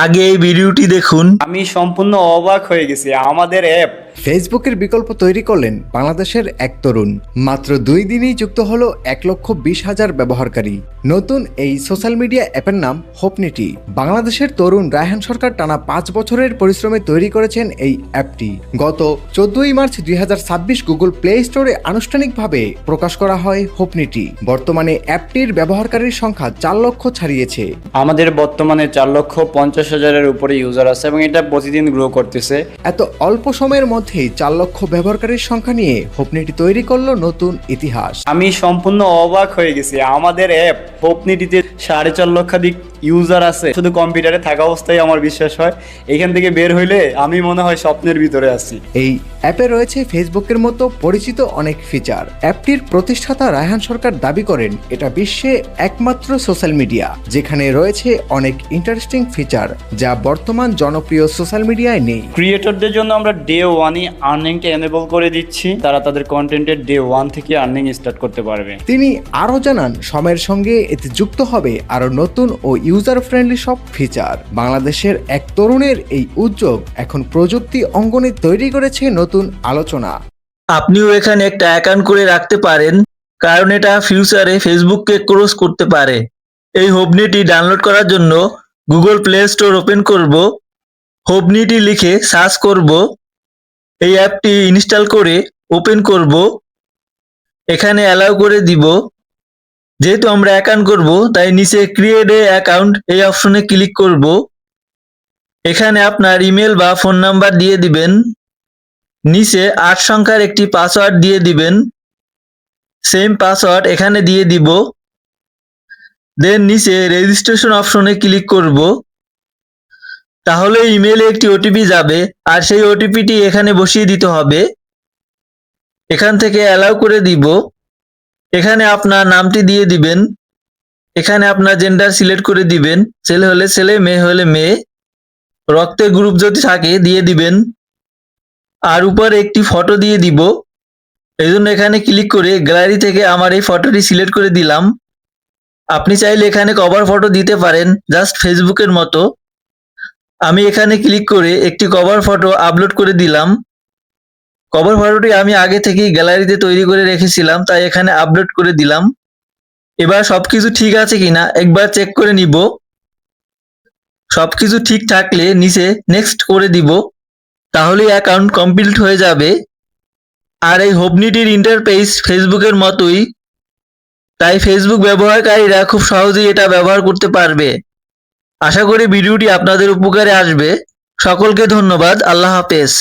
আগে এই ভিডিওটি দেখুন। আমি সম্পূর্ণ অবাক হয়ে গেছি আমাদের অ্যাপ। ফেসবুকের বিকল্প তৈরি করলেন বাংলাদেশের এক তরুণ। মাত্র 2 দিনেই যুক্ত হলো 1,20,000 ব্যবহারকারী। নতুন এই সোশ্যাল মিডিয়া অ্যাপের নাম হোপনিটি। বাংলাদেশের তরুণ রায়হান সরকার টানা 5 বছরের পরিশ্রমে তৈরি করেছেন এই অ্যাপটি। গত 14ই মার্চ 2026 গুগল প্লে স্টোরে আনুষ্ঠানিকভাবে প্রকাশ করা হয় হোপনিটি। বর্তমানে অ্যাপটির ব্যবহারকারীর সংখ্যা 4 লক্ষ ছাড়িয়েছে। আমাদের বর্তমানে 4,50,000-এর উপরে ইউজার আছে এবং এটা প্রতিদিন গ্রো করতেছে। এত অল্প সময়ের মধ্যেই 4 লক্ষ ব্যবহারকারীর সংখ্যা নিয়ে হোপনিটি তৈরি করলো নতুন ইতিহাস। আমি সম্পূর্ণ অবাক হয়ে গেছি আমাদের অ্যাপ হোপনিটিতে 4.5 লক্ষাধিক ইউজার আছে। শুধু কম্পিউটারে থাকা অবস্থায় আমার বিশ্বাস হয়, এখান থেকে বের হইলে আমি মনে হয় স্বপ্নের ভিতরে আছি। এই অ্যাপে রয়েছে ফেসবুকের মতো পরিচিত অনেক ফিচার। অ্যাপটির প্রতিষ্ঠাতা রায়হান সরকার দাবি করেন এটা বিশ্বে একমাত্র সোশ্যাল মিডিয়া যেখানে রয়েছে অনেক ইন্টারেস্টিং ফিচার যা বর্তমান জনপ্রিয় সোশ্যাল মিডিয়ায় নেই। ক্রিয়েটরদের জন্য আমরা ডে 1-ই আর্নিংটা এনেবল করে দিচ্ছি। তারা তাদের কন্টেন্টের ডে 1 থেকে আর্নিং স্টার্ট করতে পারবে। তিনি আরও জানান সময়ের সঙ্গে এতে যুক্ত হবে আরও নতুন ও ইউজার ফ্রেন্ডলি সব ফিচার। বাংলাদেশের এক তরুণের এই উদ্যোগ এখন প্রযুক্তি অঙ্গনে তৈরি করেছে নতুন আলোচনা। আপনিও এখানে একটা অ্যাকাউন্ট করে রাখতে পারেন, কারণ এটা ফিউচারে ফেসবুককে ক্রস করতে পারে। এই হোপনিটি ডাউনলোড করার জন্য গুগল প্লে স্টোর ওপেন করব, হোপনিটি লিখে সার্চ করব, এই অ্যাপটি ইনস্টল করে ওপেন করব, এখানে অ্যালাউ করে দিব। যেহেতু আমরা অ্যাকাউন্ট করব তাই নিচে ক্রিয়েট এ অ্যাকাউন্ট এই অপশনে ক্লিক করব। এখানে আপনার ইমেল বা ফোন নাম্বার দিয়ে দিবেন। নিচে 8 সংখ্যার একটি পাসওয়ার্ড দিয়ে দিবেন। সেম পাসওয়ার্ড এখানে দিয়ে দিব। দেন নিচে রেজিস্ট্রেশন অপশনে ক্লিক করব। তাহলে ইমেলে একটি ওটিপি যাবে আর সেই ওটিপিটি এখানে বসিয়ে দিতে হবে। এখান থেকে অ্যালাউ করে দিব। এখানে আপনার নামটি দিয়ে দিবেন। এখানে আপনার জেন্ডার সিলেক্ট করে দিবেন, ছেলে হলে ছেলে, মেয়ে হলে মেয়ে। রক্তের গ্রুপ যদি থাকে দিয়ে দিবেন। আর উপরে একটি ফটো দিয়ে দিব। এই জন্য এখানে ক্লিক করে গ্যালারি থেকে আমার এই ফটোটি সিলেক্ট করে দিলাম। আপনি চাইলে এখানে কভার ফটো দিতে পারেন, জাস্ট ফেসবুকের মতো। আমি এখানে ক্লিক করে একটি কভার ফটো আপলোড করে দিলাম। কভার ফটোটি আমি আগে থেকেই গ্যালারিতে তৈরি করে রেখেছিলাম, তাই এখানে আপলোড করে দিলাম। এবার সবকিছু ঠিক আছে কিনা একবার চেক করে নিব। সবকিছু ঠিক থাকলে নিচে নেক্সট করে দিব, তাহলেই অ্যাকাউন্ট কমপ্লিট হয়ে যাবে। আর এই হোপনিটির ইন্টারফেস ফেসবুকের মতোই, তাই ফেসবুক ব্যবহারকারীরা খুব সহজেই এটা ব্যবহার করতে পারবে। আশা করি ভিডিওটি আপনাদের উপকারে আসবে। সকলকে ধন্যবাদ। আল্লাহ হাফেজ।